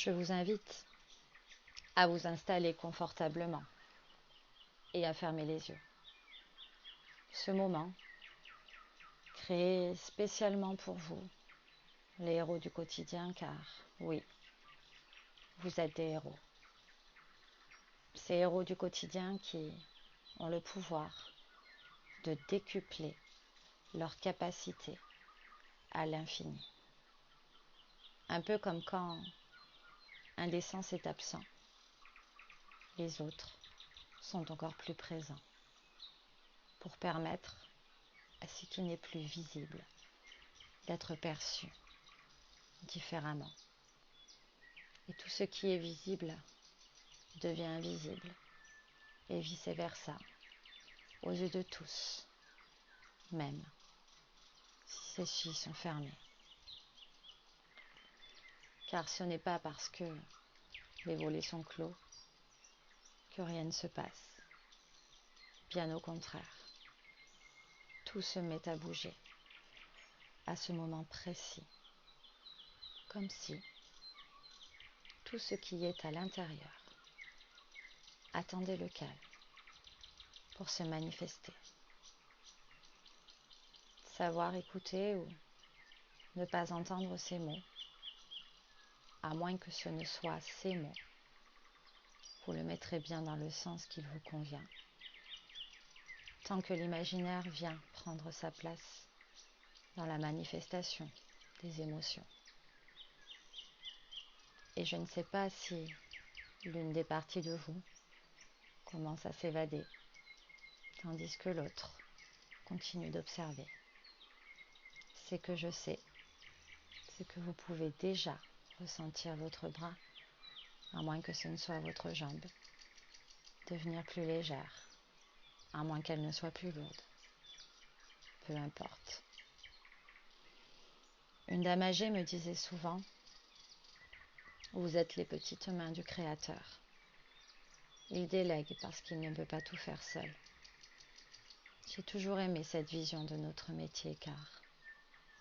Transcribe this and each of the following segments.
Je vous invite à vous installer confortablement et à fermer les yeux. Ce moment, créé spécialement pour vous, les héros du quotidien, car oui, vous êtes des héros. Ces héros du quotidien qui ont le pouvoir de décupler leur capacité à l'infini. Un peu comme quand un des sens est absent, les autres sont encore plus présents pour permettre à ce qui n'est plus visible d'être perçu différemment. Et tout ce qui est visible devient invisible et vice-versa aux yeux de tous, même si ceux-ci sont fermés. Car ce n'est pas parce que les volets sont clos que rien ne se passe. Bien au contraire, tout se met à bouger à ce moment précis, comme si tout ce qui est à l'intérieur attendait le calme pour se manifester. Savoir écouter ou ne pas entendre ces mots, à moins que ce ne soit ces mots, vous le mettrez bien dans le sens qu'il vous convient. Tant que l'imaginaire vient prendre sa place dans la manifestation des émotions. Et je ne sais pas si l'une des parties de vous commence à s'évader, tandis que l'autre continue d'observer. C'est que je sais, c'est que vous pouvez déjà ressentir votre bras, à moins que ce ne soit votre jambe, devenir plus légère, à moins qu'elle ne soit plus lourde. Peu importe. Une dame âgée me disait souvent, vous êtes les petites mains du Créateur. Il délègue parce qu'il ne peut pas tout faire seul. J'ai toujours aimé cette vision de notre métier car,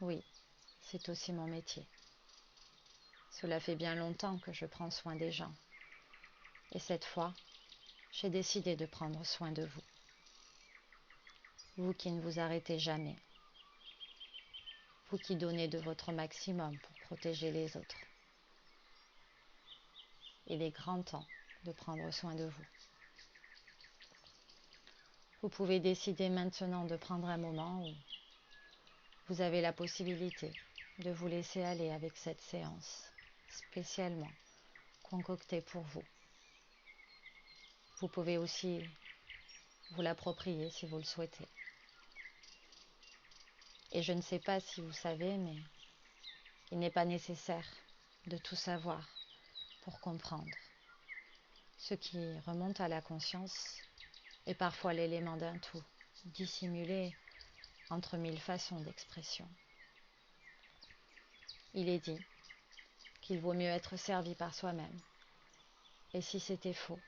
oui, c'est aussi mon métier. Cela fait bien longtemps que je prends soin des gens. Et cette fois, j'ai décidé de prendre soin de vous. Vous qui ne vous arrêtez jamais. Vous qui donnez de votre maximum pour protéger les autres. Il est grand temps de prendre soin de vous. Vous pouvez décider maintenant de prendre un moment où vous avez la possibilité de vous laisser aller avec cette séance spécialement concoctée pour vous. Vous pouvez aussi vous l'approprier si vous le souhaitez. Et je ne sais pas si vous savez, mais il n'est pas nécessaire de tout savoir pour comprendre. Ce qui remonte à la conscience est parfois l'élément d'un tout, dissimulé entre mille façons d'expression. Il est dit qu'il vaut mieux être servi par soi-même. Et si c'était faux?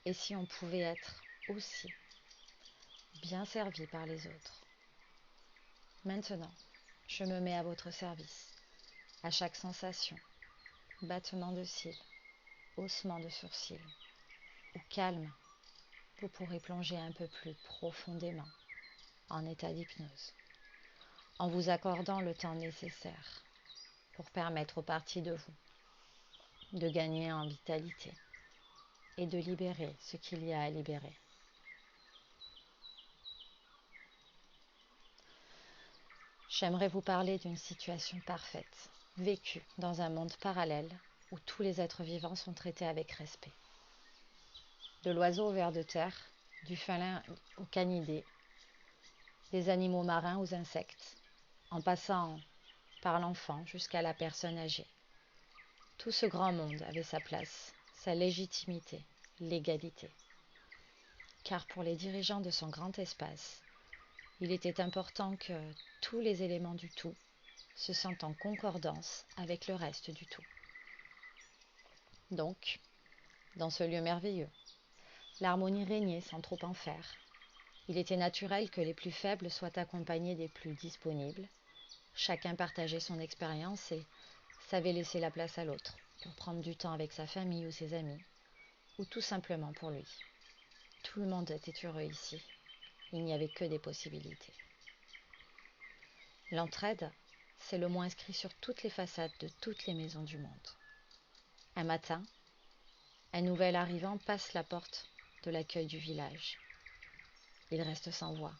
Et si on pouvait être aussi bien servi par les autres? Maintenant, je me mets à votre service, à chaque sensation, battement de cils, haussement de sourcils, ou calme, vous pourrez plonger un peu plus profondément en état d'hypnose, en vous accordant le temps nécessaire pour permettre aux parties de vous de gagner en vitalité et de libérer ce qu'il y a à libérer. J'aimerais vous parler d'une situation parfaite, vécue dans un monde parallèle où tous les êtres vivants sont traités avec respect. De l'oiseau au ver de terre, du félin au canidé, des animaux marins aux insectes, en passant par l'enfant jusqu'à la personne âgée. Tout ce grand monde avait sa place, sa légitimité, l'égalité. Car pour les dirigeants de son grand espace, il était important que tous les éléments du tout se sentent en concordance avec le reste du tout. Donc, dans ce lieu merveilleux, l'harmonie régnait sans trop en faire. Il était naturel que les plus faibles soient accompagnés des plus disponibles. Chacun partageait son expérience et savait laisser la place à l'autre. pour prendre du temps avec sa famille ou ses amis, ou tout simplement pour lui. Tout le monde était heureux ici. Il n'y avait que des possibilités. L'entraide, c'est le mot inscrit sur toutes les façades de toutes les maisons du monde. Un matin, un nouvel arrivant passe la porte de l'accueil du village. Il reste sans voix.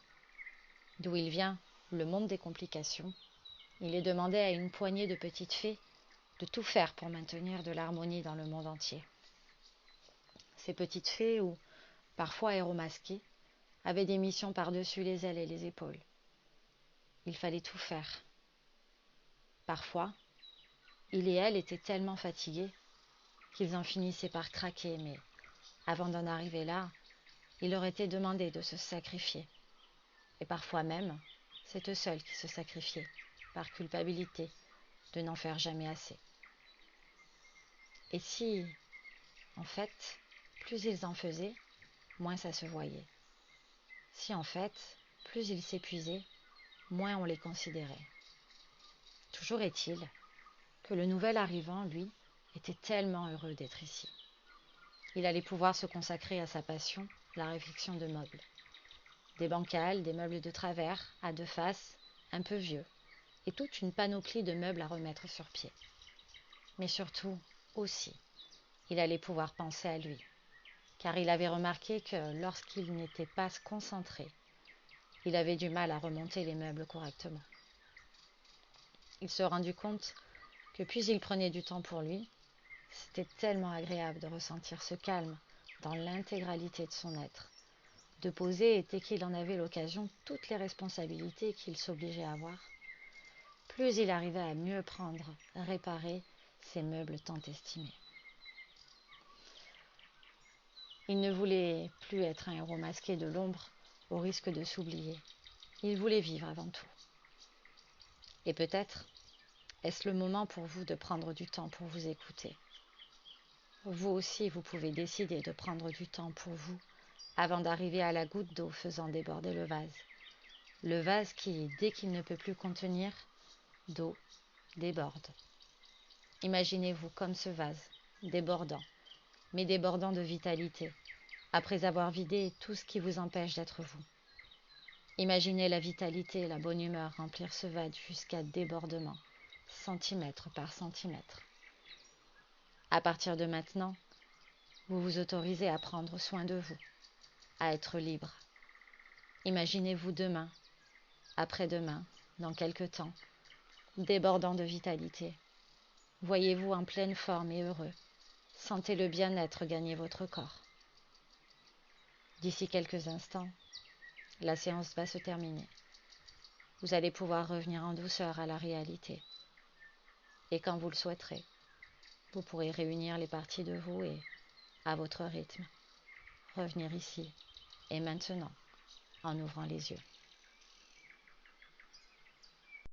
D'où il vient, le monde des complications, il est demandé à une poignée de petites fées de tout faire pour maintenir de l'harmonie dans le monde entier. Ces petites fées, ou parfois héros masqués, avaient des missions par-dessus les ailes et les épaules. Il fallait tout faire. Parfois, il et elle étaient tellement fatigués qu'ils en finissaient par craquer, mais avant d'en arriver là, il leur était demandé de se sacrifier. Et parfois même, c'est eux seuls qui se sacrifiaient, par culpabilité, de n'en faire jamais assez. Et si, en fait, plus ils en faisaient, moins ça se voyait. Si, en fait, plus ils s'épuisaient, moins on les considérait. Toujours est-il que le nouvel arrivant, lui, était tellement heureux d'être ici. Il allait pouvoir se consacrer à sa passion, la réfection de meubles. Des bancales, des meubles de travers, à deux faces, un peu vieux, et toute une panoplie de meubles à remettre sur pied. Mais surtout, aussi, il allait pouvoir penser à lui, car il avait remarqué que lorsqu'il n'était pas concentré, il avait du mal à remonter les meubles correctement. Il se rendit compte que plus il prenait du temps pour lui, c'était tellement agréable de ressentir ce calme dans l'intégralité de son être, de poser et dès qu'il en avait l'occasion toutes les responsabilités qu'il s'obligeait à avoir, plus il arrivait à mieux prendre, réparer ses meubles tant estimés. Il ne voulait plus être un héros masqué de l'ombre au risque de s'oublier. Il voulait vivre avant tout. Et peut-être est-ce le moment pour vous de prendre du temps pour vous écouter. Vous aussi, vous pouvez décider de prendre du temps pour vous avant d'arriver à la goutte d'eau faisant déborder le vase. Le vase qui, dès qu'il ne peut plus contenir d'eau, déborde. Imaginez-vous comme ce vase, débordant, mais débordant de vitalité, après avoir vidé tout ce qui vous empêche d'être vous. Imaginez la vitalité et la bonne humeur remplir ce vase jusqu'à débordement, centimètre par centimètre. À partir de maintenant, vous vous autorisez à prendre soin de vous, à être libre. Imaginez-vous demain, après-demain, dans quelque temps, débordant de vitalité. Voyez-vous en pleine forme et heureux. Sentez le bien-être gagner votre corps. D'ici quelques instants, la séance va se terminer. Vous allez pouvoir revenir en douceur à la réalité. Et quand vous le souhaiterez, vous pourrez réunir les parties de vous et, à votre rythme, revenir ici et maintenant en ouvrant les yeux.